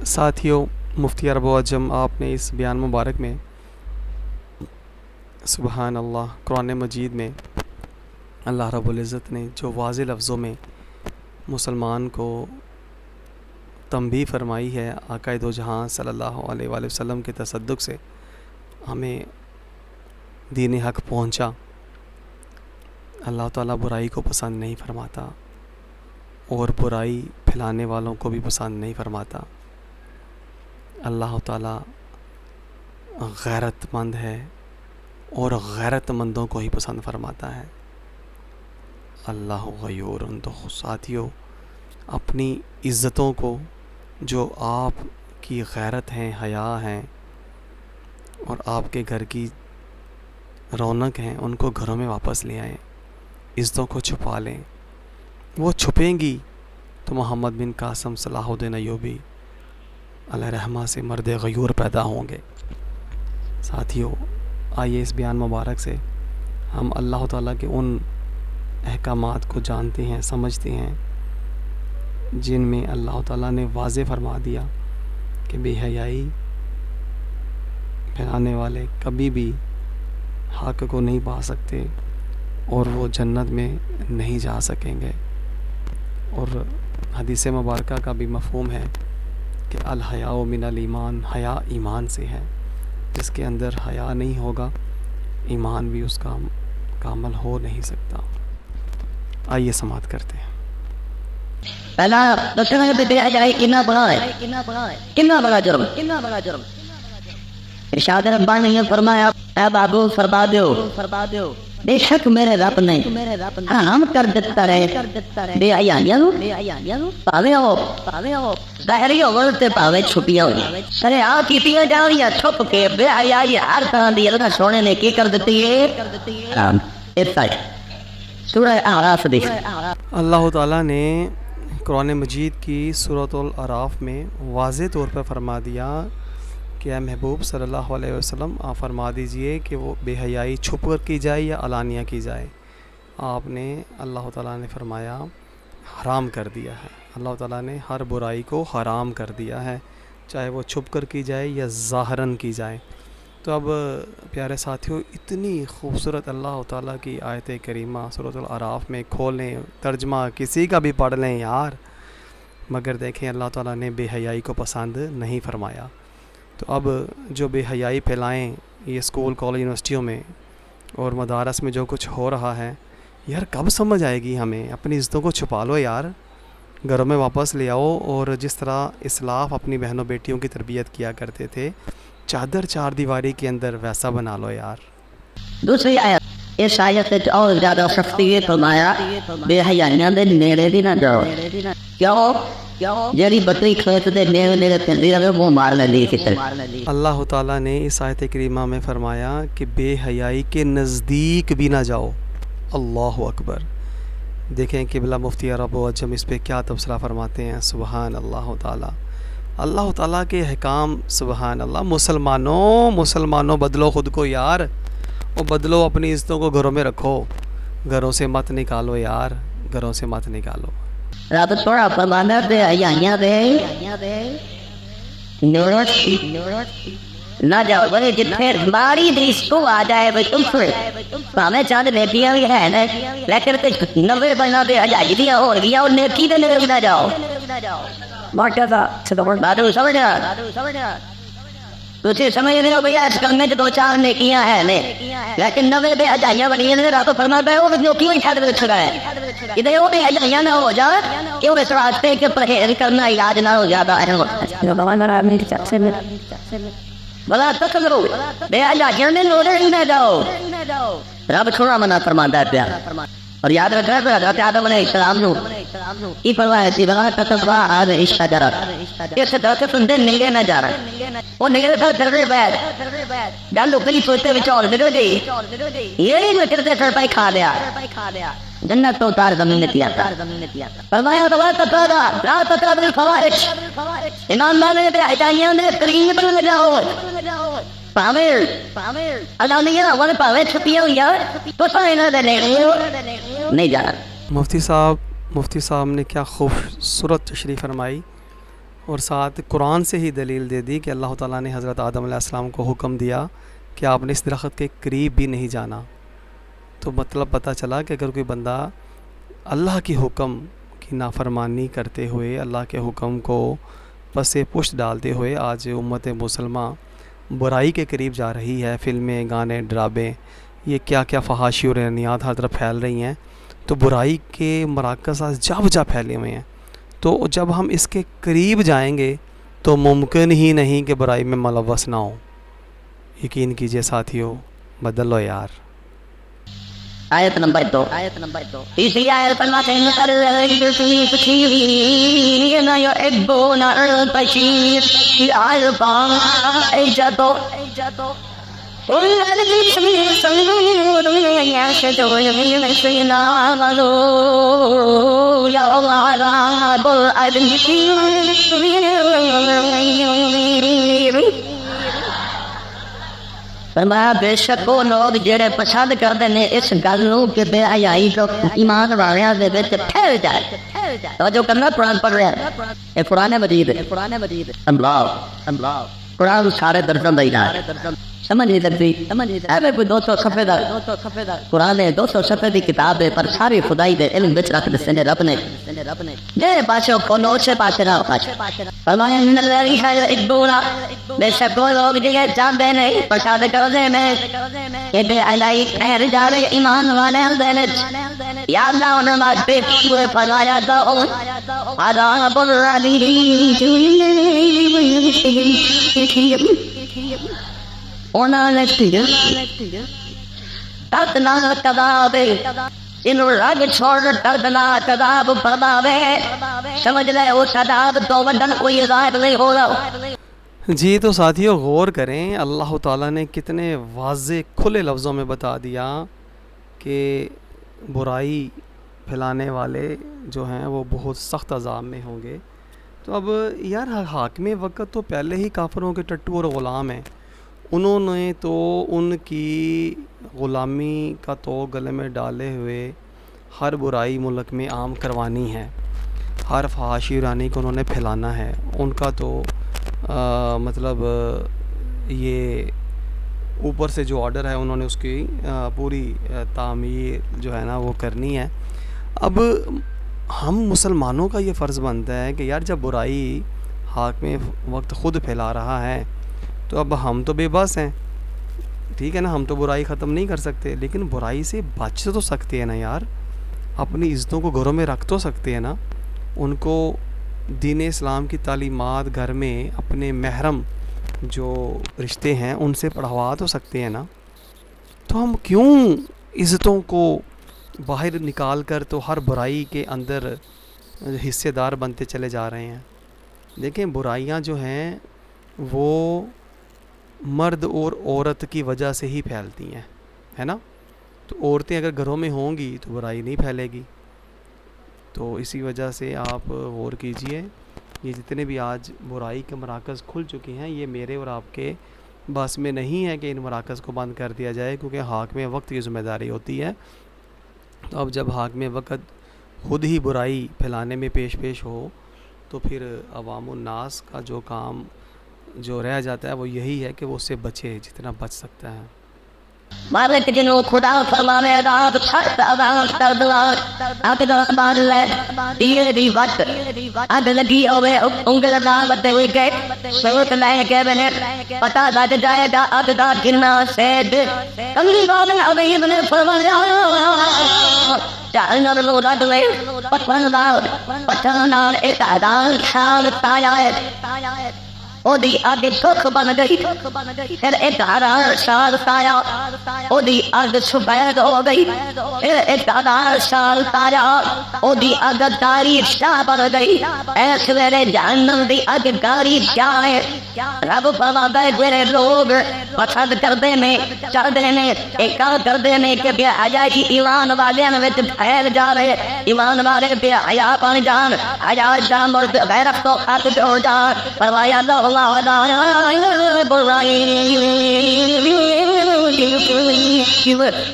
ساتھیوں، مفتی عرب و عجم آپ نے اس بیان مبارک میں سبحان اللہ قرآن مجید میں اللہ رب العزت نے جو واضح لفظوں میں مسلمان کو تنبیہ فرمائی ہے آقا دو جہاں صلی اللہ علیہ وآلہ وسلم کے تصدق سے ہمیں دین حق پہنچا. اللہ تعالیٰ برائی کو پسند نہیں فرماتا اور برائی پھیلانے والوں کو بھی پسند نہیں فرماتا. اللہ تعالیٰ غیرت مند ہے اور غیرت مندوں کو ہی پسند فرماتا ہے. اللہ غیور. تو ساتھیوں، اپنی عزتوں کو جو آپ کی غیرت ہیں، حیا ہیں اور آپ کے گھر کی رونق ہیں، ان کو گھروں میں واپس لے آئیں. عزتوں کو چھپا لیں. وہ چھپیں گی تو محمد بن قاسم صلاح الدین ایوبی علیہ رحمہ سے مرد غیور پیدا ہوں گے. ساتھیوں، آئیے اس بیان مبارک سے ہم اللہ تعالیٰ کے ان احکامات کو جانتے ہیں، سمجھتے ہیں جن میں اللہ تعالیٰ نے واضح فرما دیا کہ بے حیائی پھیلانے والے کبھی بھی حق کو نہیں پا سکتے اور وہ جنت میں نہیں جا سکیں گے. اور حدیث مبارکہ کا بھی مفہوم ہے کہ الحیاء من الایمان، حیا ایمان سے ہے. جس کے اندر حیا نہیں ہوگا ایمان بھی اس کا کامل ہو نہیں سکتا. آئیے سماعت کرتے ہیں. پہلا بے حیائی کتنا بڑا ہے، کتنا بڑا جرم. ارشاد ربانی نے فرمایا اے بابو فرما دیو بے شک میرے رب نے حرام کر دیتا رہے بے حیائیاں پاوے ہو ظاہری ہو تے پاوے چھپیاں ہوئی سرے آ کیتیاں جاویاں چھپ کے. بے حیائی ہر طرح دی اللہ سونے نے کی کر دیتی ہے. سورہ اعراف دی اللہ تعالیٰ نے قرآن مجید کی سورۃ الاعراف میں واضح طور پر فرما دیا کہ اے محبوب صلی اللہ علیہ وسلم آپ فرما دیجئے کہ وہ بے حیائی چھپ کر کی جائے یا علانیہ کی جائے. آپ نے اللہ تعالیٰ نے فرمایا حرام کر دیا ہے. اللہ تعالیٰ نے ہر برائی کو حرام کر دیا ہے، چاہے وہ چھپ کر کی جائے یا ظاہراً کی جائے. تو اب پیارے ساتھیوں، اتنی خوبصورت اللہ تعالیٰ کی آیت کریمہ سورۃ الاعراف میں کھولیں، ترجمہ کسی کا بھی پڑھ لیں یار، مگر دیکھیں اللہ تعالیٰ نے بے حیائی کو پسند نہیں فرمایا. تو اب جو بے حیائی پھیلائیں یہ اسکول کالج یونیورسٹیوں میں اور مدارس میں جو کچھ ہو رہا ہے، یار کب سمجھ آئے گی ہمیں؟ اپنی عزتوں کو چھپا لو یار، گھروں میں واپس لے آؤ. اور جس طرح اسلاف اپنی بہنوں بیٹیوں کی تربیت کیا کرتے تھے، چادر چار دیواری کے اندر ویسا بنا لو یار. دوسری آیت، اس آیت سے اور زیادہ سختی یہ فرمایا بے حیائیاں دے نیڑے بھی نہ جاؤ. کیوں؟ جیڑی بطری کھیت دے نیڑے پھیلدی رہے وہ مار لے کسی. اللہ تعالیٰ نے اس آیت کریمہ میں فرمایا کہ بے حیائی کے نزدیک بھی نہ جاؤ. اللہ اکبر. دیکھیں قبلہ مفتی عرب و عجم اس پہ کیا تبصرہ فرماتے ہیں. سبحان اللہ تعالیٰ. اللہ تعالیٰ کے احکام سبحان اللہ. مسلمانوں بدلو خود کو یار، وہ بدلو اپنی عزتوں کو گھروں میں رکھو، گھروں سے مت نکالو یار، گھروں سے مت نکالو. رب تھوڑا فرمانا بے حیائیاں دے نہ جاؤ. بولے جتنے باری دیس کو آ جائے بھائی تم سے پاوے چاند بیٹیاں بھی ہیں نا، لیکن 90 بنا بے حیائی دیا ہو گیا اور نیکی دے نیڑے نہ جاؤ. بادو سمجھا تجھے سمجھ نہیں ہو بھیا اس کرنے دو چار نیکیاں ہیں لیکن 90 بے حیائیاں بنی ہیں. رات فرما پہ وہ نیکی ہی چھڑ چھڑا ہے. ادھر وہ بے حیائیاں نہ ہو جائے کہ وہ اس راستے کے پرہیز کرنا علاج نہ ہو جاتا ہے. بلا تکرو بے حیائیاں نے لوڑے نہ جاؤ. رب چھوڑا منع فرماتا ہے پیار. اور یاد رکھنا تو حضرت آدم علیہ السلام نو کی فرمایا تھی بلا تکرو آج عشق جرا اس درخت سنتے نیلے نہ جا رہا. وہ نیلے تھا تھرے بیت ڈال اپنی سوچتے بچور دے گئی یہ میں تیرے سر پہ کھا لیا جنت تو اتار زمین نے کیا تھا. فرمایا تو لا تقربوا الفواحش. ایماندار نے بے حیائیاں نے قریب نہ جاؤ. پاوے اللہ نے یہ والے پاوے چھپیاں ہوئی تو سائنہ دے نہیں جانا. مفتی صاحب نے کیا خوبصورت تشریح فرمائی. اور ساتھ قرآن سے ہی دلیل دے دی کہ اللہ تعالیٰ نے حضرت آدم علیہ السلام کو حکم دیا کہ آپ نے اس درخت کے قریب بھی نہیں جانا. تو مطلب پتہ چلا کہ اگر کوئی بندہ اللہ کی حکم کی نافرمانی کرتے ہوئے، اللہ کے حکم کو پس پشت ڈالتے ہوئے آج امت مسلمہ برائی کے قریب جا رہی ہے، فلمیں، گانے، ڈرامے، یہ کیا کیا فحاشی اور اعلانیات ہر طرف پھیل رہی ہیں، تو برائی کے مراکز آج جا بجا پھیلے ہوئے ہیں. تو جب ہم اس کے قریب جائیں گے تو ممکن ہی نہیں کہ برائی میں ملوث نہ ہو. یقین کیجئے ساتھیو، بدل لو یار. آیت نمبر 2. اسی آیت پر ماتے فرمایا بے شک وہ لوگ جڑے پسند کرتے ہیں اس گل نو کہ بے حیائی کو ایمان والیاں دے وچ پھیل جائے. توجہ کرنا، قرآن پڑھ رہے ہیں، یہ قرآن مجید ہے. اللہ قرآن سارے درجوں دا ہی ہے، سمجھ نہیں لگتی. ایویں کوئی 200 صفحے دا قرآن ہے، 200 صفحے دی کتاب ہے، پر ساری خدائی دے علم وچ رکھ دتے نے رب نے. جے پاسے کو نو سے پاسے نہ فرمایا ان الذین یحبون، بے شک وہ لوگ جے چاہتے ہیں پسند کرتے ہیں کہ بے حیائی پھیل جائے ایمان والے دل وچ. یا اللہ انہاں ما بے کوئی فرمایا تو عذاب العلیم. انہوں نے تدنا کذاب ان رگ چھوڑ تدنا کذاب پرداوے. سمجھ لے اس عذاب تو ودن کوئی عذاب نہیں ہو رہا. جی تو ساتھیو غور کریں، اللہ تعالیٰ نے کتنے واضح کھلے لفظوں میں بتا دیا کہ برائی پھیلانے والے جو ہیں وہ بہت سخت عذاب میں ہوں گے. تو اب یار حاکم وقت تو پہلے ہی کافروں کے ٹٹو اور غلام ہیں. انہوں نے تو ان کی غلامی کا تو گلے میں ڈالے ہوئے ہر برائی ملک میں عام کروانی ہے، ہر فحاشی رانی کو انہوں نے پھیلانا ہے. ان کا تو مطلب یہ اوپر سے جو آرڈر ہے انہوں نے اس کی پوری تعمیر جو ہے نا وہ کرنی ہے. اب ہم مسلمانوں کا یہ فرض بنتا ہے کہ یار جب برائی حاکم وقت خود پھیلا رہا ہے تو اب ہم تو بے بس ہیں، ٹھیک ہے نا، ہم تو برائی ختم نہیں کر سکتے، لیکن برائی سے بچ تو سکتے ہیں نا یار، اپنی عزتوں کو گھروں میں رکھ تو سکتے ہیں نا، ان کو دین اسلام کی تعلیمات گھر میں اپنے محرم جو رشتے ہیں ان سے پڑھوا تو سکتے ہیں نا. تو ہم کیوں عزتوں کو باہر نکال کر تو ہر برائی کے اندر حصے دار بنتے چلے جا رہے ہیں. دیکھیں برائیاں جو ہیں وہ مرد اور عورت کی وجہ سے ہی پھیلتی ہیں، ہے نا. تو عورتیں اگر گھروں میں ہوں گی تو برائی نہیں پھیلے گی. تو اسی وجہ سے آپ غور کیجئے، یہ جتنے بھی آج برائی کے مراکز کھل چکے ہیں یہ میرے اور آپ کے بس میں نہیں ہے کہ ان مراکز کو بند کر دیا جائے، کیونکہ حاکم وقت کی ذمہ داری ہوتی ہے. تو اب جب حاکم وقت خود ہی برائی پھیلانے میں پیش ہو تو پھر عوام الناس کا جو کام جو رہ جاتا ہے وہ یہی ہے کہ وہ اس سے بچے جتنا بچ سکتا ہے. مالک جنو خدا فرمانے رات چھت آواز کر دعا آتے دربار لے دیئے دی وقت آگ لگی ہوئے انگل نام بتے ہوئے گئے سوت لائے کے بنے پتا داد جائے گا آگ دا گرنا سید کملی بابن عبید نے فرمایا چاہنا رلو رد لے پتوان دار پتانان اتعدان شال تایائے او دی آگ ٹھوک بن گئی پھر ایک ہرار سال تایا او دی آگ سفید ہو گئی پھر ایک ہرار سال تایا او دی آگ گاری شاہ بن گئی ایس ویرے جہنم دی آگ گاری جائے رب فرماتا ہے میرے لوگ پسند کردے میں چاہتے نے ایک کردے نے کہ بے حیائی ایمان والے وچ پھیل جا رہے ایمان والے بے حیا بن جان حیا جان مرد غیرت تو خاطر ہو جان فرمایا اللہ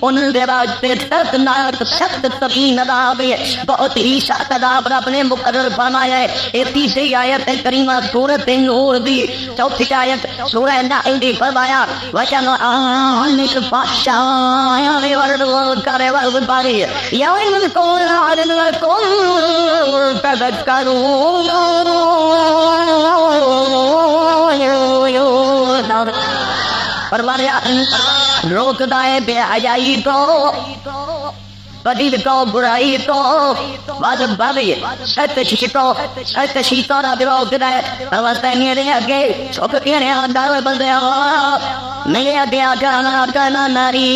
ان دے واسطے دردناک سخت ترین عذاب ہے، بہت ہی سخت عذاب رب نے مقرر فرمایا ہے۔ یہ تیسری آیت کریمہ سورۃ نور دی چوتھی آیت سورہ نحل دی فرمایا وَجَعَلْنَا لِلْفَحْشَاءِ وَالْمُنكَرِ وَالْبَغْيِ يَعِظُكُمْ لَعَلَّكُمْ تَذَكَّرُونَ۔ فرمایا روکتا ہے بے حیائی کو، بدی کو، برائی کو، بغی شیطان رب روکتا ہے۔ فرماتا میرے آگے چھپ کے اندر بندے میرے آگے کرنا ناری،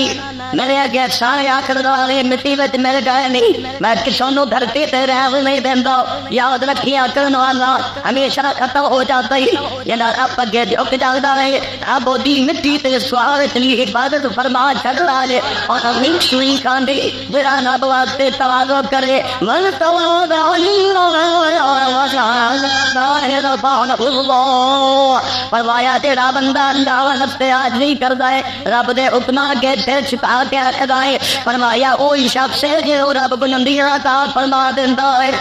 میرے آگے سارے آخر والے مصیبت میرے گئے نہیں، میں کسوں نو دھرتی تے رہن نہیں دیندا۔ یاد رکھیا کرنا والا ہمیشہ ختم ہو جاتا ہے، جنا رب اگے جھک جاتا ہے، اب دی مٹی تے سوار اتنی عبادت فرما چھڑا لے اور ہمیں سوئی کاندے میرا رب واسطے تواضع کرے۔ من تواضع فرمایا تیرا بندہ اللہ نفسے آج نہیں کرتا ہے، رب دے حکماں کے دل چھپا کے رکھتا ہے۔ فرمایا وہی شخص ہے جو رب بلندی عطا فرما دیتا ہے۔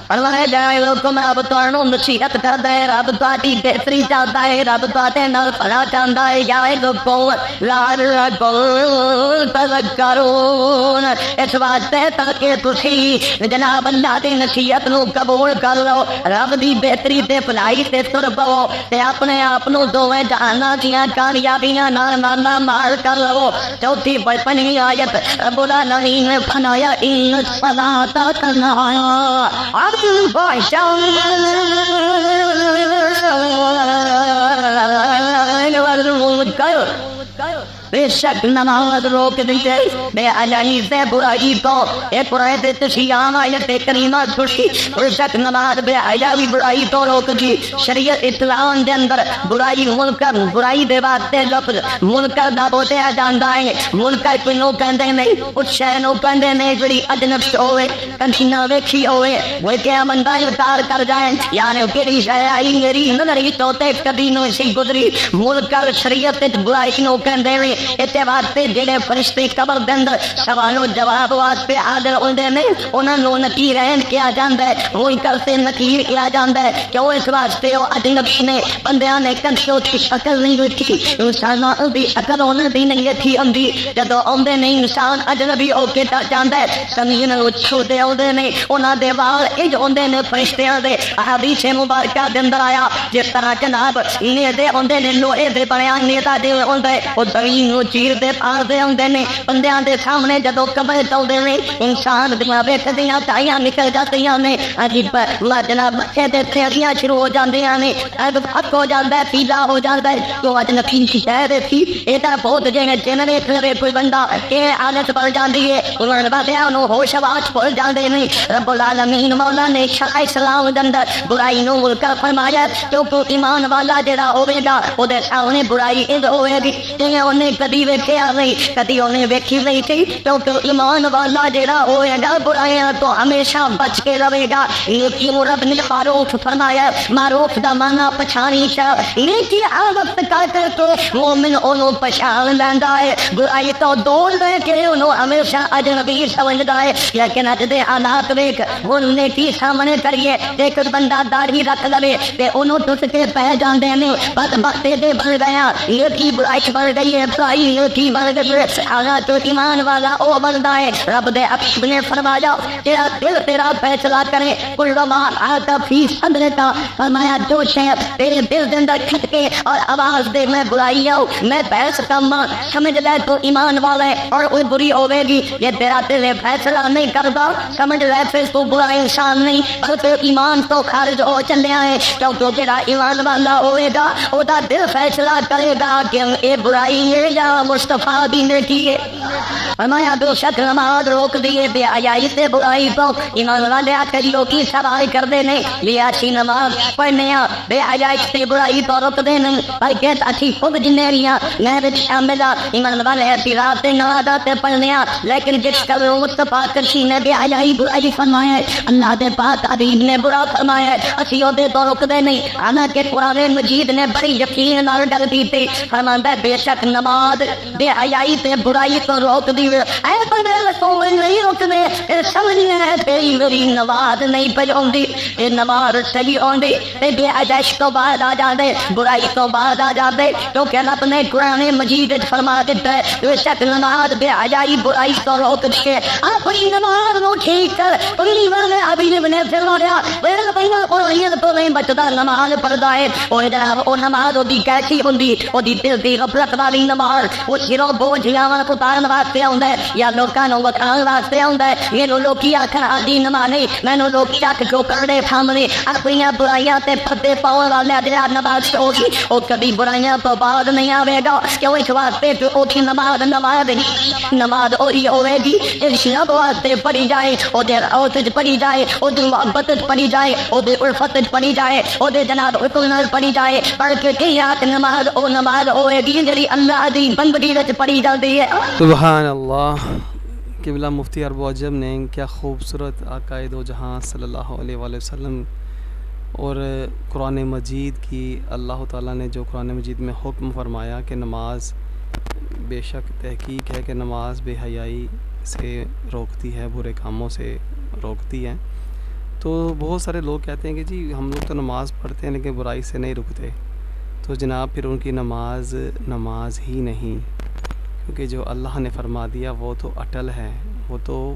فرمایا جائے حکم رب تانوں نصیحت کردا ہے، رب تہاڈی بہتری چاہتا ہے، رب تہاڈے نال بھلا چاہتا ہے۔ جائے حکم لعلکم تذکرون، اس واسطے تاکہ تسی جناب اللہ دی نصیحت نو قبول کر لو، رب دی بہتری تے بھلائی تے تر پو تے اپنے آپ نو دوویں جہاناں دیاں کامیابیاں نال مالا مال کر لو۔ چوتھی پنجویں آیت رب العالمین نے فرمایا ان الصلاۃ تنہا بے شک نماز روک دیتے بے حیائی سے برائی کو۔ ایک قرآن تشیعہ آیت کریمہ خوشی بے شک نماز بے حیائی برائی تو روک دی۔ شریعت اسلام دے اندر برائی منکر، برائی دے واسطے لفظ منکر دا بولیا جاندا ہے۔ منکر کنوں کہندے نہیں اس شے نوں کہندے نے جڑی اجنبی ہوے، کدی نہ ویکھی ہوے، وہ کیا بندہ انکار کر جائے یعنی کیڑی شے آئی میری نظری تو تے کدی نہ سی گزری۔ منکر شریعت وچ برائی نوں کہندے نے، اتے واسطے جڑے فرشتے قبر دے اندر سوال و جواب واسطے حاضر ہوندے نے انہاں نوں نکیرین کیا جاندا ہے، منکر سے نکیر کیا جاندا ہے کہ وہ اس واسطے وہ اجنبی نے، بندیاں نے کنسوں کی عقل نہیں رکھی، انساناں دی عقل انہاں دی نہیں تھی ہوندی۔ جدوں اوندے نے انسان اجنبی ہو کے جاندا ہے زمین چھوٹے ہوندے نے، انہاں دے وال اج ہوندے نے فرشتیاں دے۔ حدیث مبارکہ دے اندر آیا جس طرح جناب نیزے ہوندے نے لوہے دے بنیا نیزا دے ہوندا ہے، او دین چیر دے پار دے ہوندے نے، بندیاں دے سامنے جدوں قبر چلدے نے انسان دیاں ویکھدیاں تائیاں نکل جاندیاں نے، عجیب جناب مٹھے دے تھیریاں شروع ہو جاندیاں نے، اب حق ہو جاندا ہے، پیلا ہو جاندا ہے کہ اج نفی کی شہر تھی ایڈا بہت جنے جنرے کرے کوئی بندہ کہ حالت بڑھ جاندی ہے، انہاں نے باتیاں انہوں ہوش آواز بھول جاندے نے۔ رب العالمین مولا نے شرع اسلام دے اندر برائی نوں منکر فرمایا کیونکہ ایمان والا جڑا ہوے گا او دے سامنے برائی انج ہوے گی جویں اونے کدی ویکھیا نہیں، کدی اونے ویکھی نہیں تھی، کیونکہ ایمان والا جڑا ہوے گا برائیاں تو ہمیشہ بچ کے رہے گا۔ کیوں رب نے معروف فرمایا، معروف دا معنی پچھانی چا، لیکن ہر وقت کر کے مومن انہوں پہچان لیندا ہے، برائی تو دور دے کے انہوں ہمیشہ اجنبی سمجھدا ہے۔ لیکن اج دے حالات ویکھ ہن نے کی سامنے کریے، ایک بندہ داڑھی رکھ لوے تے انہوں تس کے پہ جاندے نے، بدبخت دے بن گیا، یہ کی برائی بڑھ گئی ہے، برائی یہ کی بڑھ گئی ہے۔ اگر تو ایمان والا او بندہ ہے، رب دے حبیب نے فرمایا تیرا دل تیرا فیصلہ کرے، کل ما آتا فی صدرک، فرمایا جو شے تیرے دل دے اندر کھٹکے اور آواز دے میں برائی آؤ میں بحث کما، سمجھ لے تو ایمان والا ہے اور وہ بری ہوے گی۔ یہ تیرا دل فیصلہ نہیں کرتا سمجھ لے پھر تو برا انسان نہیں، پر تو ایمان تو خارج ہو چلیا ہے، کیونکہ تیرا ایمان والا ہوے گا او دا دل فیصلہ کرے گا کہ اے برائی ہے یا مصطفیٰ بھی نے کیے فرمایا بے شک نماز روک دیے بے حیائی سے برائی کو ایمان والے آتے لوگی سوال کر دینے لیا اچھی نماز پڑھنے بے حیائی سے برائی کو روک دینے بھائی کہتا اچھی خوب جنیریاں غیرت شاملہ ایمان والے اعتراف سے نوازاتے پڑھنے لیکن جس کا مصطفیٰ کرشی نے بے حیائی برائی فرمایا ہے اللہ دے پاک حبیب نے برا فرمایا ہے اسیوں دے تو روک دے نہیں حالانکہ قرآن مجید نے بڑی یقین نال ڈر دی تھی فرماتا ہے بے شک نماز بے حیائی سے برائی کو روک دی اے بندے رسول نہیں روکنے سمجھنے ہے تیری میری نماز نہیں پڑھوندی اے نماز صحیح ہوندی اے بے حیائی تو بعد آ جاندے برائی تو بعد آ جاندے کیونکہ رب نے قرآن مجید فرما دیتا ہے بے شک نماز بے حیائی برائی کو روک دے اپنی نماز نو ٹھیک کر پوری والے ابھی نے فرمایا میرا بھائی قرآن تو نہیں بچدا نماز پڑھدا ہے او جناب او نماز دی کیسی ہوندی او دی دل دی غفلت والی نماز او سروں بوجھ لاون کو پڑھن واسطے ہوندا ہے یا لوکاں نوں وکھاؤن واسطے ہوندا ہے یہ لوکی آکھن آدی نماز نہیں مینوں لوگ چک جو کرنے سامنے اپنی برائیاں تے پھٹے پاؤن والے جڑا نماز ہوگی او کبھی برائیاں تو بعد نہیں آوے گا کیوں اس واسطے کہ او کی نماز نماز اوہی ہوے گی اس رب واسطے پڑھی جائے او دے اوت پڑھی جائے او دی محبت پڑھی جائے او دے الفت پڑھی جائے او دے جناب حکم پڑھی جائے پڑھ کے قیات نماز او نماز ہوے گی جڑی اللہ دی بندگی وچ پڑھی جاندی ہے سبحان اللہ قبلہ مفتی عرب و عجم نے کیا خوبصورت آقا دو جہاں صلی اللہ علیہ وآلہ وسلم اور قرآن مجید کی اللہ تعالیٰ نے جو قرآن مجید میں حکم فرمایا کہ نماز بے شک تحقیق ہے کہ نماز بے حیائی سے روکتی ہے برے کاموں سے روکتی ہے تو بہت سارے لوگ کہتے ہیں کہ جی ہم لوگ تو نماز پڑھتے ہیں لیکن برائی سے نہیں رکتے تو جناب پھر ان کی نماز ہی نہیں کیونکہ جو اللہ نے فرما دیا وہ تو اٹل ہے وہ تو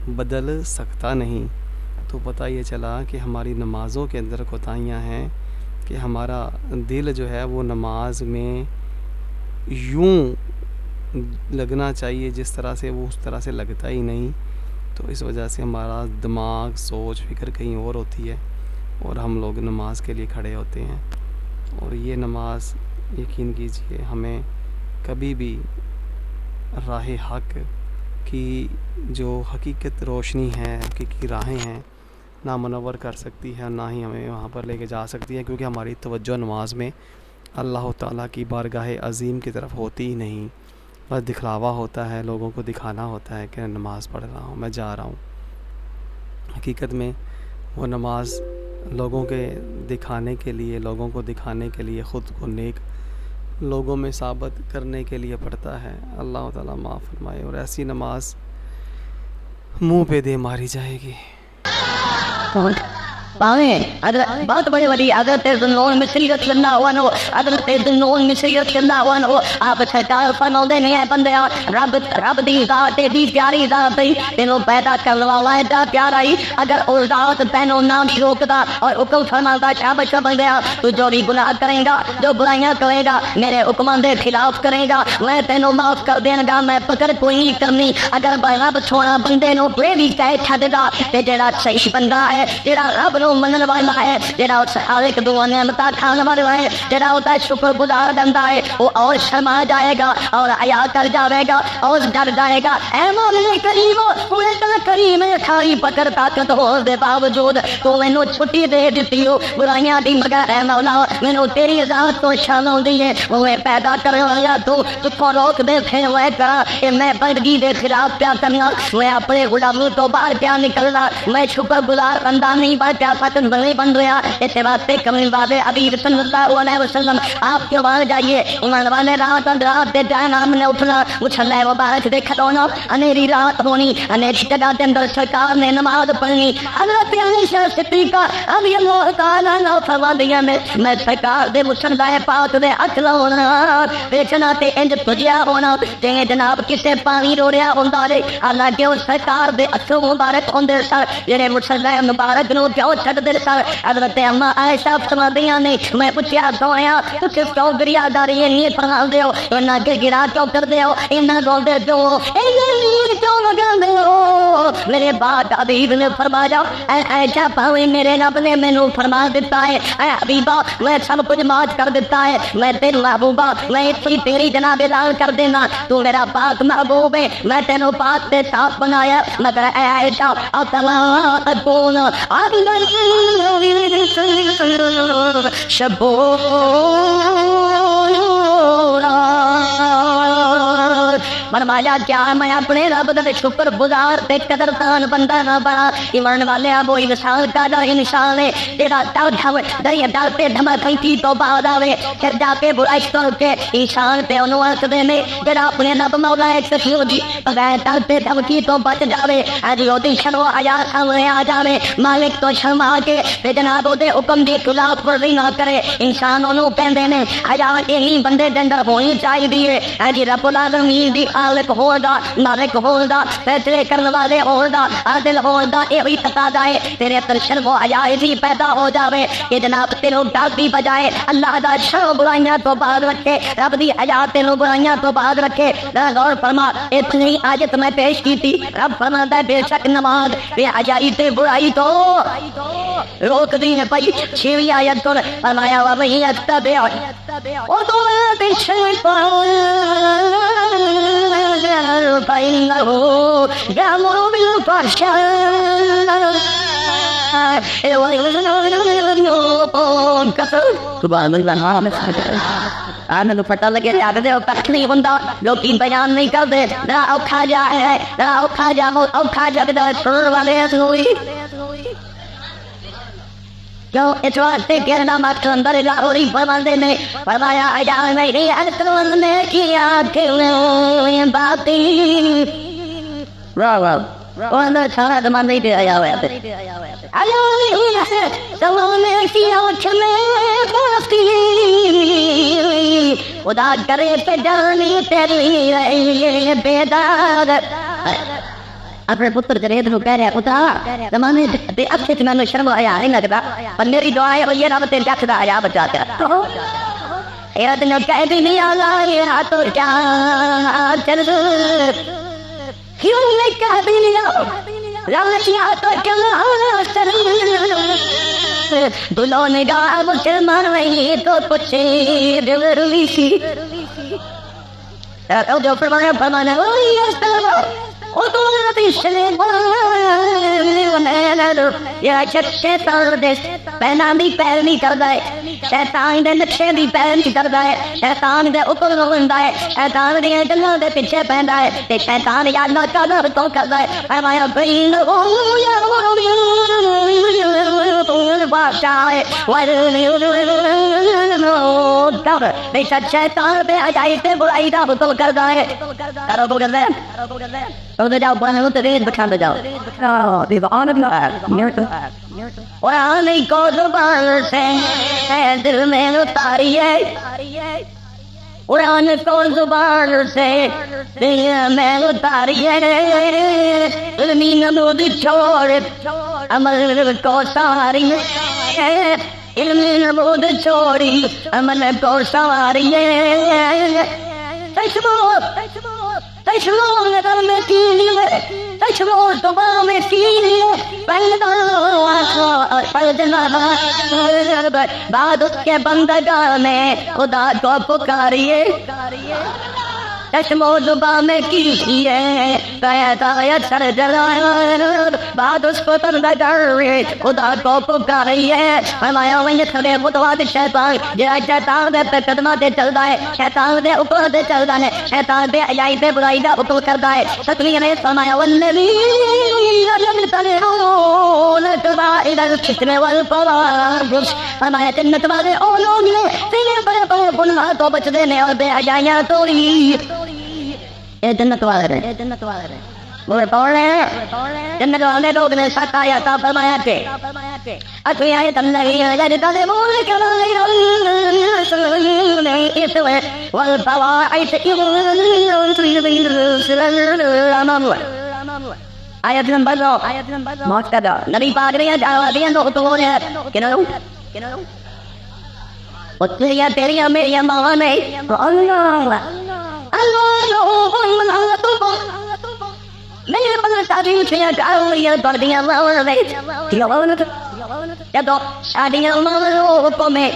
بدل سکتا نہیں تو پتہ یہ چلا کہ ہماری نمازوں کے اندر کوتاہیاں ہیں کہ ہمارا دل جو ہے وہ نماز میں یوں لگنا چاہیے جس طرح سے وہ اس طرح سے لگتا ہی نہیں تو اس وجہ سے ہمارا دماغ سوچ فکر کہیں اور ہوتی ہے اور ہم لوگ نماز کے لیے کھڑے ہوتے ہیں اور یہ نماز یقین کیجئے ہمیں کبھی بھی راہ حق کی جو حقیقت روشنی ہے حقیقی راہیں ہیں نہ منور کر سکتی ہے نہ ہی ہمیں وہاں پر لے کے جا سکتی ہے کیونکہ ہماری توجہ نماز میں اللہ تعالیٰ کی بارگاہ عظیم کی طرف ہوتی ہی نہیں بس دکھلاوا ہوتا ہے لوگوں کو دکھانا ہوتا ہے کہ نماز پڑھ رہا ہوں میں جا رہا ہوں حقیقت میں وہ نماز لوگوں کے دکھانے کے لیے لوگوں کو دکھانے کے لیے خود کو نیک لوگوں میں ثابت کرنے کے لیے پڑھتا ہے اللہ تعالیٰ معاف فرمائے اور ایسی نماز منہ پہ دے ماری جائے گی بہت بڑی بڑی حضرت ذوالنون مصری رضی اللہ عنہ حضرت ذوالنون مصری رضی اللہ عنہ آپ سرکار فرماتے ہیں بندے رب دی ذات دی پیاری ذات تینوں پیدا کرنے والا ہے دا پیارا ہی اگر اس ذات تینوں نام روکتا اور حکم فرماتا ہے بچہ بندے تو جو بھی گناہ کرے گا جو برائیاں کرے گا میرے حکموں دے خلاف کرے گا میں تینوں معاف کر دیں گا میں پکڑ کوئی نہیں کرنی اگر رب سونا بندے نو بھی کہے چھڈ دا تے جڑا صحیح بندہ ہے جڑا رب منن والا ہے جڑا ہر ایک دعا نعمتاں کھان والا ہے جڑا ہوتا شکر گزار بندہ ہے وہ اور شرما جائے گا اور حیا کر جائے گا اور ڈر جائے گا اے مولا کریم پورے طرح کریم ہے ساری پکڑ طاقت ہو دے باوجود تو مینوں چھٹی دے دتی ہو برائیاں دی مگر اے مولا مینوں تیری ذات تو شان ہوندی ہے وہ پیدا کرے والا تو کو روک دے پھر وہ کرا کہ میں بندگی دے خلاف پیا کرنا میں اپنے غلاموں تو باہر پیا نکلنا میں شکر گزار بندہ نہیں بن پتن بن رہا اتباعتے کمل والے حبیب صلی اللہ علیہ وسلم آپ کے وہاں جائیے ایمان والے رات دے ٹائم ہم نے اٹھنا مصلی مبارک دے کھڑونا انیری رات ہونی انیری جگہ کے اندر سرکار نے نماز پڑھنی حضرت عائشہ صدیقہ رضی اللہ تعالی عنہا فرماتی ہے میں سرکار دے مصلی پاک دے ہاتھ لاؤنا بیچنا تے انج پجیا ہونا تے جناب کسے پانی رو رہا ہوندا رے حالانکہ اس سرکار دے ہاتھ مبارک ہوندے سر جڑے مصلی مبارک نو پیو چھڈ دیتا. حضرت اما عائشہ فرماندیاں نے میں پوچھیا سونیا تسی کیوں گریا داری نہیں پڑھا دیو انہاں کے گرا کیوں کر دیو انہاں روندے کیوں انہاں کیوں لگاندے ہو. میرے بعد حبیب نے فرمایا اے عائشہ پاویں میرے رب نے مینوں فرما دیتا ہے اے حبیبہ میں سب کچھ معاف کر دیتا ہے میں تیری محبوبہ میں تیری جناب اعلان کر دینا تو میرا پاک محبوب ہے میں تینوں پاک تے صاف بنایا مگر اے عائشہ اطلا اکون فرمایا کیا میں اپنے رب دا شکر گزار تے قدردان بندہ نہ بنا. ایمان والے ابو انسان کا دا انسان ہے تیرا دریا ڈال پہ دھمکی تو بعد آوے پھر جا کے برائی کر کے انسان پہ انہوں آکدے نے جڑا اپنے رب مولا ایک سکیو جی بغیر ڈال پہ دھمکی تو بچ جاوے آج وہ دن شرو آیا سامنے آ جاوے مالک تو شرما کے پہ جناب دے حکم دی خلاف ورزی نہ کرے. انسان انہوں کہندے نے حیا یہی بندے دے اندر ہونی چاہیے آج رب العالمین دی خالق ہوگا مالک ہوگا فیصلے کرنے والے ہوگا عادل ہوگا یہی تقاضا ہے تیرے اندر شرم و حیا ہی پیدا ہو جاوے کہ جناب تینوں ڈاک دی بجائے اللہ دا شرم برائیاں تو بعد رکھے رب دی حیا تینوں برائیاں تو بعد رکھے. غور فرما اتنی آیت میں پیش کی تھی رب فرماتا ہے بے شک نماز بے حیائی تے برائی تو روک دی ہے پئی. 6ویں آیت کو فرمایا وَمَن يَتَّبِعْ خُطُوَاتِ الشَّيْطَانِ فَإِنَّهُ يَأْمُرُ بِالْفَحْشَاءِ سبحان اللہ. آنے تو پتہ لگے یاد دے تک نہیں بندہ لوگ بیان نہیں کر دے نہ اوکھا جا ہے نہ اوکھا جا اوکھا جا کے چھوڑ والے ہوئی کیوں اس واسطے کہنا مت اندر لاہوری فرماندے نے فرمایا اجا میری اکرم نے کیا کہ باتی واہ واہ اندر سارا زمان نہیں دے آیا ہوا ہے خدا کرے پہ جانی تیری بیدار. اپنے پتر جرید کو کہہ رہا خدا زمانے دے اچھے سے میں شرم آیا نہیں لگتا پر میری دعا ہے یہ رب تیرے جخ دا آیا بچا کر یہ دن کہہ بھی نہیں آگا تو کیا چل کیوں نہیں کہہ بھی نہیں لالچیا تو کیا دلوں نے گاہ مسلمان رہی تو پچھے دل روی سی جو فرمانا شیطان دی پیر نہیں کردا ہے شیطان دے نقشے دی پیر نہیں کردا ہے شیطان دے اوپر روندا ہے شیطان دی گلاں دے پیچھے پیندا ہے تے شیطان یا اللہ تعالی تو کردا ہے فرمایا بین بے شک شیطان بے حیائی تے برائی دا بطل کردا ہے کرو بو کردا ہے تو جاؤ بنے تو ریت بٹھا دے جاؤ دیوان اللہ قرآن کو زبان سے دل میں اتاری ہے قرآن کو زبان سے دل میں اتاری ہے علمی نمود چھوڑ عمل کو ساری ہے علمی نمود چھوڑی عمل کو ساری ہے تشمول نظر میں کیلی ہے تشمول تمام میں کیلی ہے بعد اس کے بندگاہ میں خدا کو پکاریے چشم و زباں میں کی ہے قیدایت سر جلائے بعد اس کو بندگاہ خدا کو پکاری ہے فرمایا وہیں کھڑے خطوات شیطان جہاں شیطان دے پہ قدمہ دے چلدا ہے شیطان دے اوپر دے چلدا ہے شیطان بے حیائی تے برائی دا حکم کردا ہے تکلیف نے فرمایا والذین یمتنعون کبائر الاسم والفواحش فرمایا جنت والے او لوگ نے سینے بڑے بڑے گناہ تو بچتے نے اور بے حیائیاں توڑی یہ جنت والے ہیں جنت والے ہیں وہ پڑھ رہے ہیں جنت والے لوگ نے ساتھ آیا تھا فرمایا کہ اچھی آیت اللہ جنت والے مولے کبائر والفواحش آیت نمبر 9 مقتدا نبی پاک نے دعوتیں تو نے کنو وتیا تیریاں میریاں ماں نے اللہ میرے بدل ساری اٹھیاں گالیاں پڑھدیاں ماں نے یا تو شادیاں ماں کو میں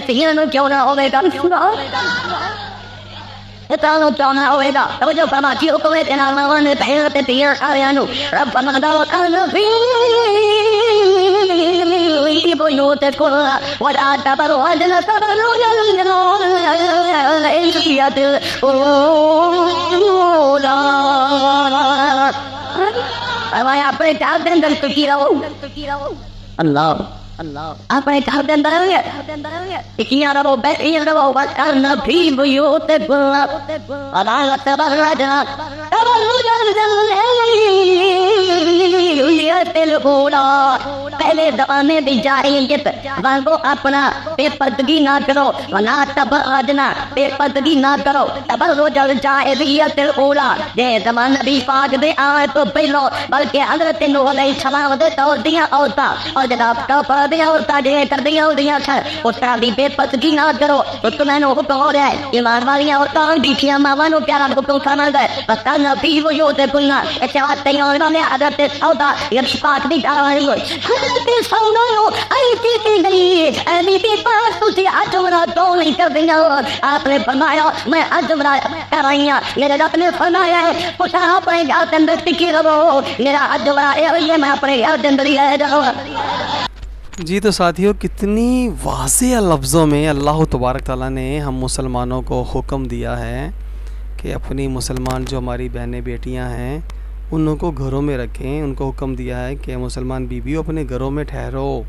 تیاں نو کیوں نہ ہوے گا اتنا چاہنا ہوئے گا تو جو فرماتی ہو کوئی تینا ماں نے پہلے تے تیر آیا نو رب مدد وکانا فی بيوت كلها ولا تبروا وجنا تبروا الانسيات الاولى اما اپنے کام دے اندر ٹکی رہو اللہ اپنے کام دے اندر ٹکیاں رہو بیٹھیاں رہو وکانا فی بيوت كلها ولا تبروا پہلے زمانے دی جاہلیت وانگو اپنا بے پردگی نہ کرو ولا تبرجنا بے پردگی نہ کرو تبرج الجاہلیت الاولی یہ زمانہ بھی پاک دے آئے تو پہلو بلکہ حضرت نوح علیہ السلام دے دور دیاں عورتاں اور جناب کفر دی عورتاں جے کر دیاں ہوندیاں سن اس طرح دی بے پردگی نہ کرو تو تمہیں نو حکم ہو رہا ہے ایمان والیاں عورتاں بیٹھیاں ماواں نو پیارا حکم فرماندا ہے وکانا فی بیوت کلها اتوات تیار نے حضرت سودا یہ پاک دی دعوت حضرت سودا ائی کی گئی ایویں بھی پاس تھی اجمرا تو نہیں کر دیا آپ نے فرمایا میں اجمرا کرائیاں میرے رب نے فرمایا ہے کچھ اپنے ہاتھ اندر ٹکی رہو میرا اجمرا یہ میں اپنے ہاتھ اندر ہی رہ جاؤں. جی تو ساتھیوں کتنی واضح لفظوں میں اللہ تبارک تعالیٰ نے ہم مسلمانوں کو حکم دیا ہے کہ اپنی مسلمان جو ہماری بہنیں بیٹیاں ہیں ان کو گھروں میں رکھیں. ان کو حکم دیا ہے کہ مسلمان بیویوں اپنے گھروں میں ٹھہرو.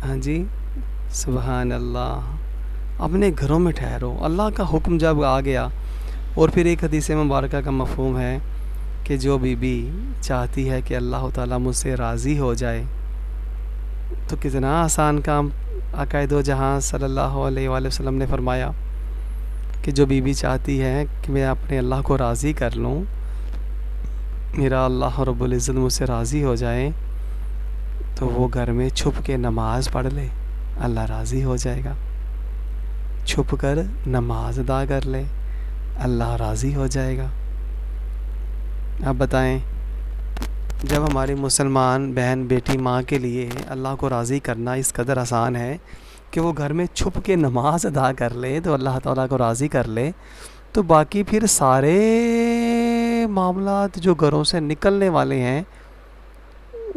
ہاں جی سبحان اللہ, اپنے گھروں میں ٹھہرو. اللہ کا حکم جب آ گیا اور پھر ایک حدیث مبارکہ کا مفہوم ہے کہ جو بیوی چاہتی ہے کہ اللہ تعالیٰ مجھ سے راضی ہو جائے تو کتنا آسان کام آقا دو جہاں صلی اللہ علیہ وآلہ وسلم نے فرمایا کہ جو بیوی چاہتی ہے کہ میں اپنے اللہ کو راضی کر لوں, میرا اللہ رب العزت مجھ سے راضی ہو جائے تو وہ گھر میں چھپ کے نماز پڑھ لے, اللہ راضی ہو جائے گا. چھپ کر نماز ادا کر لے, اللہ راضی ہو جائے گا. اب بتائیں جب ہماری مسلمان بہن بیٹی ماں کے لیے اللہ کو راضی کرنا اس قدر آسان ہے کہ وہ گھر میں چھپ کے نماز ادا کر لے تو اللہ تعالیٰ کو راضی کر لے, تو باقی پھر سارے معاملات جو گھروں سے نکلنے والے ہیں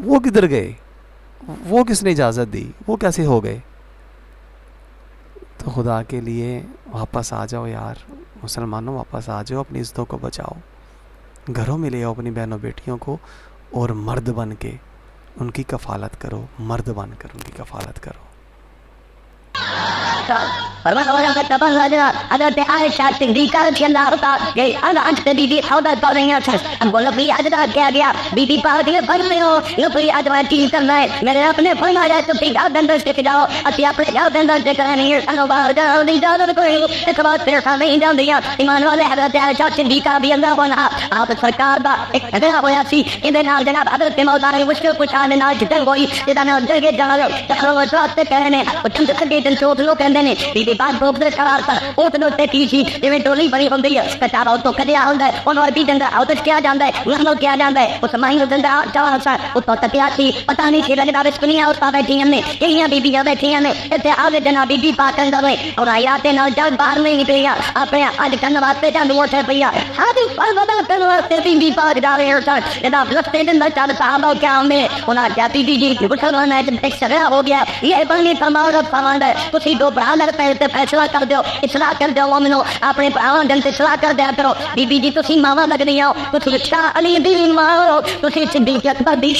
وہ کدھر گئے, وہ کس نے اجازت دی, وہ کیسے ہو گئے؟ تو خدا کے لیے واپس آ جاؤ یار مسلمانوں, واپس آ جاؤ, اپنی عزتوں کو بچاؤ, گھروں میں لے آؤ اپنی بہنوں بیٹیوں کو اور مرد بن کے ان کی کفالت کرو, مرد بن کر ان کی کفالت کرو. فرمایا کہ تبرجنا حضرت عائشہ صدیقہ رضی اللہ تعالیٰ کہ انا انت بی حوض پڑھیں اچھا ہم بولو بھی اجدا کیا گیا بی بی پاک یہ فرماتے ہو یہ کوئی اجوا چیز کرنا ہے میرے اپنے فرمایا تو پھر اندر سے جاؤ اتی اپنے اندر سے کرنی ہے انو باہر جاؤ نہیں جاؤ کوئی ایک بات پھر نہیں جاندیاں ایمان والے حضرت عائشہ صدیقہ رضی اللہ عنہا آپ سرکار دا ایک ادھر ہویا سی اندے نال جناب حضرت مولا نے مشکل کچھ آنے نال جتن ہوئی جدا نال جگہ جاؤ تخلو ذات کہنے وہ چند کے دل چوٹ لو کہندے نے بی بی بات بوک دے قرار کر او تے تے کی سی جویں ٹولی بنی ہوندی ہے کچا تو کدیا ہوندا ہے اون اور بھی دندا او تے کیا جاندا ہے وہ کیا جاندا ہے اس مائی دندا چاہ سا او تو تکیا سی پتہ نہیں کہ لگدا اس دنیا اور پاوے ٹی نے کیاں بی بی بیٹھیاں نے تے آوے جناب بی بی پاک کہندا ہے اور آیات نال جگ باہر نہیں پیا اپنے اج کن واسطے جان وٹھ پیا ہادی فرماتا کن واسطے بی پاک دا ہے جناب لستے دندا چل صحابہ کیا میں انہاں کہتی جی بٹھا میں ایک سرا ہو گیا یہ بنی فرمایا فرماندا ہے تسی دو بڑا لگ پے تے فیصلہ کر دیو اصلاح کر دیو مومنو اپنے پراواں دل تے اصلاح کر دیا کرو بی بی جی تسی ماواں لگ رہی ہو تسی شاہ علی دی ماں ہو تسی صدیق اکبر دی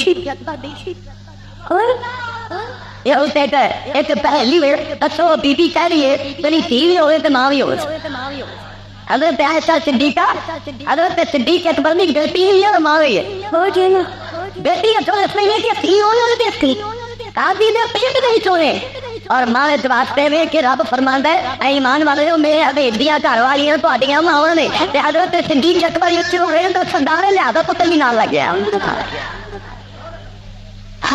یہ ہوتے کہ ایک پہلی بار تو بی بی کہہ رہی ہے تیری تھی بھی ہوئے تے ماں بھی ہوئے حضرت عائشہ صدیقہ حضرت صدیق اکبر دی بیٹی ہے ماں بھی ہے ہو جی بیٹی ہے تو اس میں یہ تھی ہوئی اور دیکھی کافی دے پیٹ نہیں چھوڑے اور ماں اس واسطے میں کہ رب فرماندا ہے اے ایمان والو میرے حبیب دیاں گھر والیاں تہاڈیاں ماواں نے تے حضرت صدیق اکبر وچ ہوئے تو سردار لہذا پتہ نہیں نہ لگیا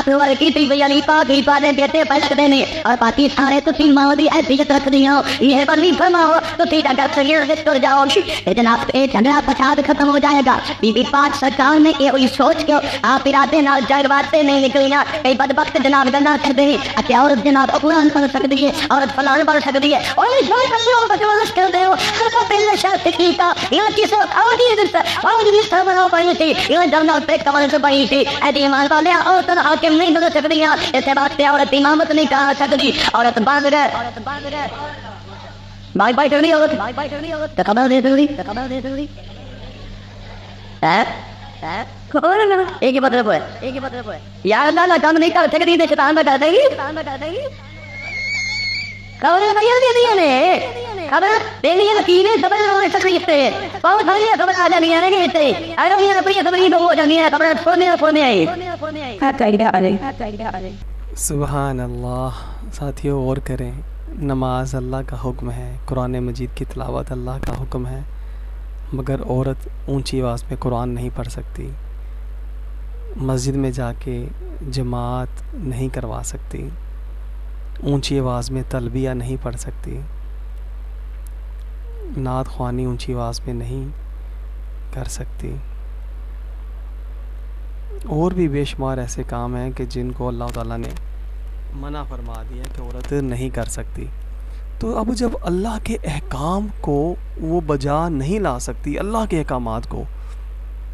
والے کی تی بیانی پاکی پانے بیٹے پلکتے ہیں اور باقی سارے تو تین ماں دی حیثیت رکھ دی ہو یہ بنی فرماؤ تو تین اگر سگیر سے تر جاؤ جناب اے جھگڑا فساد ختم ہو جائے گا بی بی پاک سرکار نے یہ ہوئی سوچ کے آپ ارادے نال جذباتے نہیں نکلیاں کئی بدبخت جناب گندا کرتے ہیں کہ عورت جناب قرآن پڑھ سکتی ہے عورت فلان پڑھ سکتی ہے اور جو کرتے ہو بجوز کرتے ہو ہر پہلے شرط کی کا یہ کس اور بھی بناؤ پڑی تھی یہ جناب پہ کمل سے بنی تھی اے ایمان والے عورت حاکم نہیں بدل سکتی ہے اس بات پہ عورت امامت نہیں کر سکتی عورت باندھ رہے بائی بائی کرنی عورت خبر دے سکتی ایک ہی مطلب ہے یار اللہ کام نہیں کر سکتی شیطان میں کر دے گی خبریں نہیں دے دیا نے خبر دے دیا نتیجے خبر ہو سکتی ہے بہت ساری خبر آ جانی ہے کہ ارے یہ اپنی خبر ہو جانی ہے خبر فون آئی سبحان اللہ. ساتھیوں اور کریں نماز اللہ کا حکم ہے قرآن مجید کی تلاوت اللہ کا حکم ہے مگر عورت اونچی آواز میں قرآن نہیں پڑھ سکتی مسجد میں جا کے جماعت نہیں کروا سکتی اونچی آواز میں تلبیہ نہیں پڑھ سکتی نعت خوانی اونچی آواز میں نہیں کر سکتی اور بھی بے شمار ایسے کام ہیں کہ جن کو اللہ تعالیٰ نے منع فرما دیا کہ عورت نہیں کر سکتی. تو اب جب اللہ کے احکام کو وہ بجا نہیں لا سکتی اللہ کے احکامات کو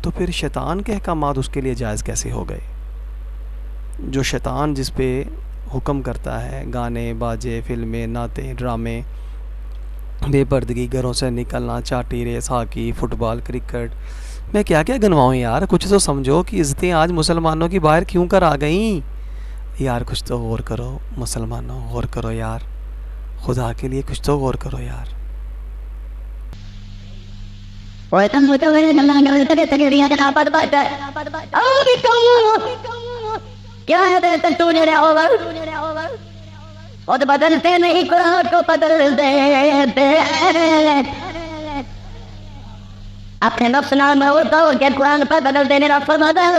تو پھر شیطان کے احکامات اس کے لیے جائز کیسے ہو گئے؟ جو شیطان جس پہ حکم کرتا ہے گانے باجے فلمیں نعتیں ڈرامے بے پردگی گھروں سے نکلنا چاٹی race hockey football cricket میں کیا کیا گنواؤں یار کچھ تو سمجھو کہ عزتیں آج مسلمانوں کی باہر کیوں کر آ گئیں یار کچھ تو غور کرو مسلمانوں غور کرو یار خدا کے لیے کچھ تو غور کرو یار. اور بدلتے نہیں قرآن کو بدل دے اپنے نفس نال میں ہوتا ہو کہ قرآن پر بدل دینے رب فرماتا ہے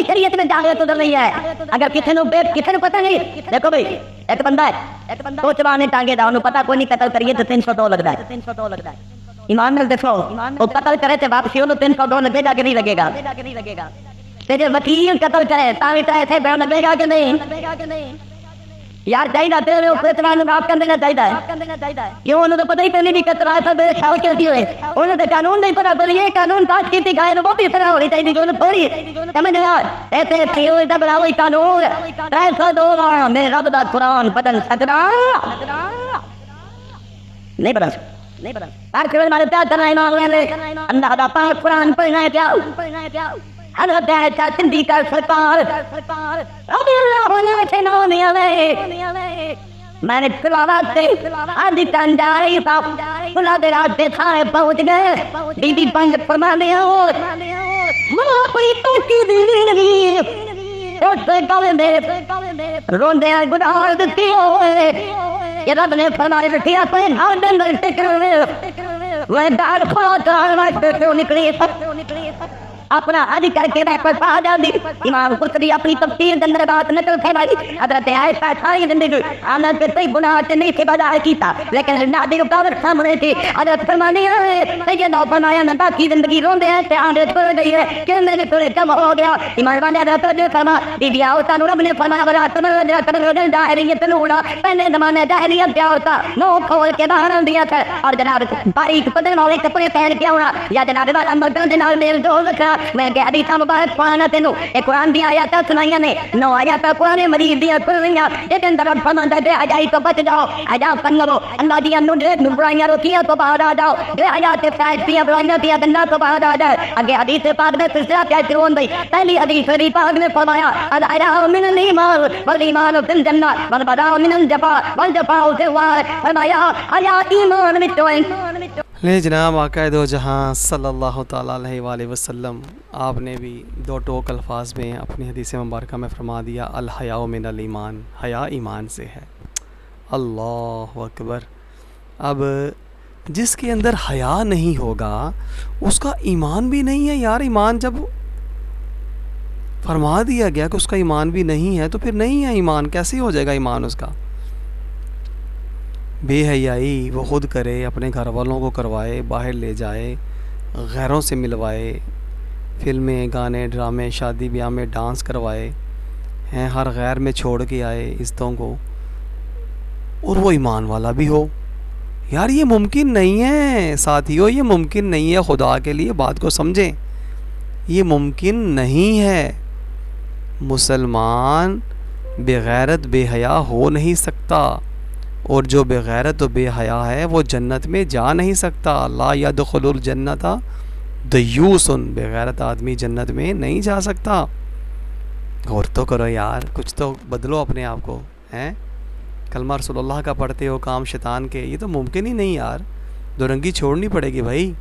شریعت میں جاہلیت ادھر نہیں ہے. اگر کسی نے پتہ نہیں دیکھو بھائی ایک بندہ ہے دو چبانے ٹانگے دا انہوں پتہ کوئی نہیں قتل کریے تو 302 لگتا ہے. ایمان میں دیکھو وہ قتل کرے تو واپسی انہوں 302 لگے گا کہ نہیں لگے گا تیرے وکیل قتل کرے تاوی ترے تھے بیان لگے گا کہ نہیں یار چاہیے تیرے اوپر اتوار میں معاف کر دینا چاہیے کیوں انہوں تو پتہ ہی پہلے بھی کترا تھا بے خیال کرتی ہوئے انہوں نے قانون نہیں پڑھا پر یہ قانون پاس کی تھی گائے بہت اس طرح ہونی چاہیے جو انہوں تھوڑی سمجھ یار ایسے تھیو ادھر بڑھاوئی قانون 302 میرے رب دا قرآن بدل سکتا نہیں بدل پاک کرنے والے پیار کرنا ایمان والے اللہ دا پاک قرآن پڑھنا ہے کیا حضرت عائشہ صدیقہ سرکار رضی اللہ عنہ سے نامی آوے میں نے تلاوت سے آدھی تن جا رہی تھا خلا دے راستے سارے پہنچ گئے بی بی پنج فرما دیا اور ماں کوئی توکی دی لگی اس سے کالے دے روندے ہیں گناہ دیتی ہوئے یہ رب نے فرمائے رکھی اپنے ہاتھ دن در ٹکر میں دار کھوڑا دار واسطے کیوں نکلی اپنا حج کر کے میں پر پا جاندی امام قرطبی اپنی تفسیر کے اندر بات نقل فرمائی حضرت عائشہ ساری زندگی آمد پہ کوئی گناہ سے نہیں تھی بجائے کیتا لیکن نادی رکاوٹ سامنے تھی حضرت فرمانی ہے سیدنا فرمایا میں باقی زندگی روندے ہیں تے آندے چھوڑ گئی ہے کہ میرے تھوڑے کم ہو گیا ایمان والے حضرت جو فرما بی بی آوتا رب نے فرمایا بلا تمہیں جاہلیت نوڑا پہلے زمانے جاہلیت کیا ہوتا نو کھول کے باہر دیا تھا اور جناب باریک بدن والے کپڑے پہن کے ہونا یا جناب والا مردوں کے نال میل جول رکھا میں کہ حدیث مبارک قرآن تینو اے قرآن دی آیات سنائیاں نے 9 آیات قرآن مجید دی پڑھیاں لیکن اندر فرماتا ہے حیائی تو بچ جاؤ حیا کرو اللہ دی برائیاں روکیاں تو باہر آ جاؤ بے حیا تے فائدہ برائیاں دی اللہ تو باہر آ جائے آگے حدیث پاک میں تیسرا کیا شروع ہوئی پہلی حدیث شریف پاک میں فرمایا الحیاء من الایمان والایمان فی الجنہ والبراء من الجفاء والجفاء فی النار فرمایا حیا ایمان میں تو لے جناب آقا دو جہاں صلی اللہ تعالیٰ علیہ وآلہ وسلم آپ نے بھی دو ٹوک الفاظ میں اپنی حدیث مبارکہ میں فرما دیا الحیاء من الایمان، حیا ایمان سے ہے۔ اللہ اکبر۔ اب جس کے اندر حیا نہیں ہوگا اس کا ایمان بھی نہیں ہے یار۔ ایمان جب فرما دیا گیا کہ اس کا ایمان بھی نہیں ہے تو پھر نہیں ہے ایمان، کیسے ہو جائے گا ایمان اس کا؟ بے حیائی وہ خود کرے، اپنے گھر والوں کو کروائے، باہر لے جائے، غیروں سے ملوائے، فلمیں گانے ڈرامے شادی بیاہ میں ڈانس کروائے ہیں، ہر غیر میں چھوڑ کے آئے عزتوں کو، اور وہ ایمان والا بھی ہو۔ یار یہ ممکن نہیں ہے ساتھیو، یہ ممکن نہیں ہے، خدا کے لیے بات کو سمجھیں، یہ ممکن نہیں ہے۔ مسلمان بے غیرت بے حیا ہو نہیں سکتا، اور جو بے غیرت و بے حیا ہے وہ جنت میں جا نہیں سکتا۔ لا يدخل الجنت دیوس، بے غیرت آدمی جنت میں نہیں جا سکتا۔ غور تو کرو یار، کچھ تو بدلو اپنے آپ کو، ہیں؟ کلمہ رسول اللہ کا پڑھتے ہو، کام شیطان کے، یہ تو ممکن ہی نہیں یار، دو رنگی چھوڑنی پڑے گی بھائی۔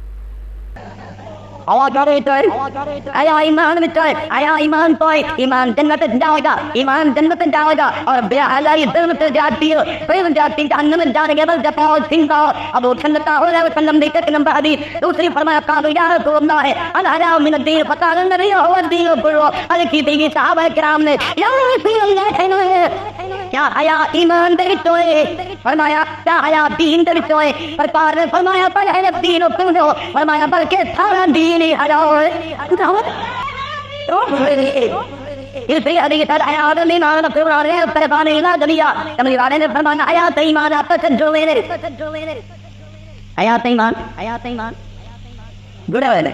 آواز آ رہی ہے آیا ایمان میں ہے، آیا ایمان تو ہے، ایمان جنت جائے گا، ایمان جنت جائے گا، اور بے حیائی جنت جاتی ہے، پھر جاتی جہنم میں جانے کے بعد جفا سنگا۔ ابو صلی اللہ علیہ وسلم نے ایک نمبر حدیث دوسری فرمایا قالوا یا رسول اللہ الحیاء من الدین فقال النبی هو الدین كله۔ علی کی صحابہ کرام نے یا رسول اللہ کیا حیا ایمان دے وچ ہوئے؟ فرمایا کیا حیا دین دے وچ ہوئے؟ سرکار نے فرمایا پہلے دین کو، فرمایا بلکہ سارا دین ہی حیا ہوئے۔ اس لیے حدیث حیات ایمان قرآن ہے پیغام الہ دیا، کملی والے نے فرمایا حیات ایمان آپ سے جڑے نے، حیات ایمان جڑے ہوئے نے،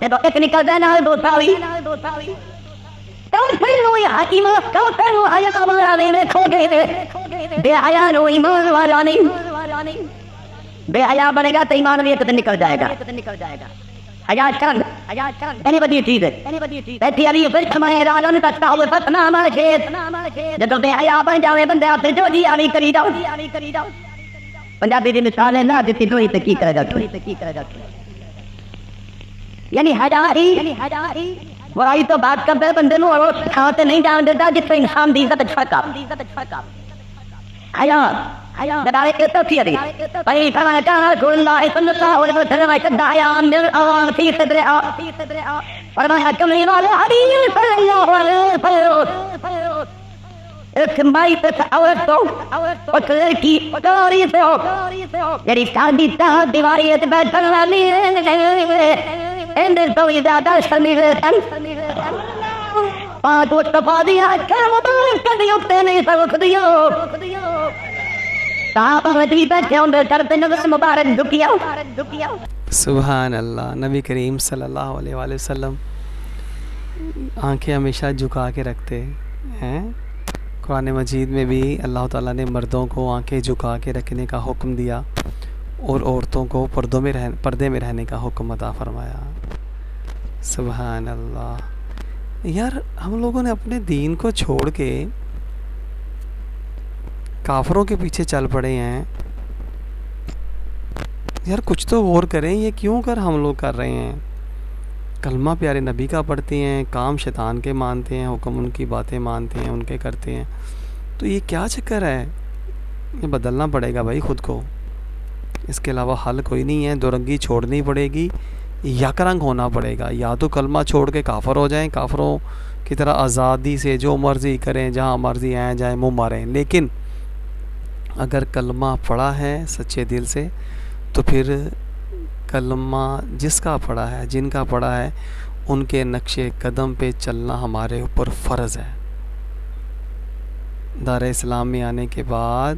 یہ تو ایک نکل جائے نہ دو تھاوی کون پھر یا ایمان کون پھر حیات والا نہیں کھو گئے، بے حیا نو ایمان والا نہیں، بے حیا بنے گا تو ایمان بھی ایک دن نکل جائے گا۔ حیا چند اینی بدی چیز ہے، بیٹھی علی پھر ہمیں رالوں کا تاو فتنا مارشید، جب بے حیا بن جاوے بندے آپ سے جو جی علی کری جاؤ۔ پنجابی دی مثال ہے نہ دیتی تو ہی تو کی کرے گا، یعنی حیائی برائی تو بات کرتے بندے نو اور کھاتے نہیں جان دیتا جس سے انسان دی عزت چھکا۔ حیا بدارے کے تفسیر بھائی فرمایا کہا رسول اللہ صلی اللہ علیہ وسلم شد حیا من الآن فی صدر فرمایا کملی والے حدیث صلی اللہ علیہ وسلم ایک مائی پہ عورت ہو اور لڑکی کاری سے ہو، یعنی شادی تاہ دیواری ہے بیٹھن والی اندر تو زیادہ شرمیل پانچ وقت پا دیا کیا مبارک کر دیا اپنے نہیں سبق دیا سبحان اللہ۔ نبی کریم صلی اللہ علیہ وآلہ وسلم آنکھیں ہمیشہ جھکا کے رکھتے ہیں۔ قرآن مجید میں بھی اللہ تعالیٰ نے مردوں کو آنکھیں جھکا کے رکھنے کا حکم دیا اور عورتوں کو پردے میں رہنے کا حکم عطا فرمایا۔ سبحان اللہ۔ یار ہم لوگوں نے اپنے دین کو چھوڑ کے کافروں کے پیچھے چل پڑے ہیں۔ یار کچھ تو غور کریں، یہ کیوں کر ہم لوگ کر رہے ہیں؟ کلمہ پیارے نبی کا پڑھتے ہیں، کام شیطان کے مانتے ہیں، حکم ان کی باتیں مانتے ہیں، ان کے کرتے ہیں، تو یہ کیا چکر ہے؟ یہ بدلنا پڑے گا بھائی خود کو، اس کے علاوہ حل کوئی نہیں ہے۔ دو رنگی چھوڑنی پڑے گی، یک رنگ ہونا پڑے گا۔ یا تو کلمہ چھوڑ کے کافر ہو جائیں، کافروں کی طرح آزادی سے جو مرضی کریں، جہاں مرضی آئیں جائیں، منہ ماریں، لیکن اگر کلمہ پڑھا ہے سچے دل سے تو پھر کلمہ جس کا پڑھا ہے، جن کا پڑھا ہے، ان کے نقش قدم پہ چلنا ہمارے اوپر فرض ہے۔ دار اسلام میں آنے کے بعد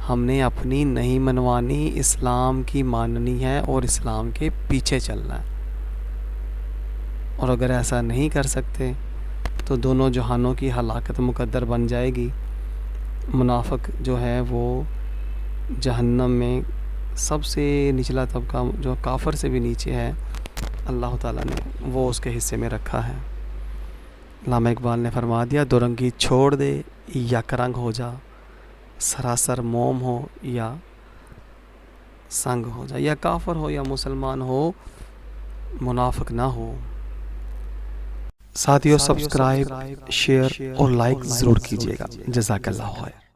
ہم نے اپنی نہیں منوانی، اسلام کی ماننی ہے اور اسلام کے پیچھے چلنا ہے۔ اور اگر ایسا نہیں کر سکتے تو دونوں جہانوں کی ہلاکت مقدر بن جائے گی۔ منافق جو ہے وہ جہنم میں سب سے نچلا طبقہ، جو کافر سے بھی نیچے ہے، اللہ تعالیٰ نے وہ اس کے حصے میں رکھا ہے۔ علامہ اقبال نے فرما دیا، دو رنگی چھوڑ دے یک رنگ ہو جا، سراسر موم ہو یا سنگ ہو جا، یا کافر ہو یا مسلمان ہو، منافق نہ ہو۔ ساتھیو سبسکرائب، شیئر اور لائک ضرور کیجیے گا۔ جزاک اللہ خیر۔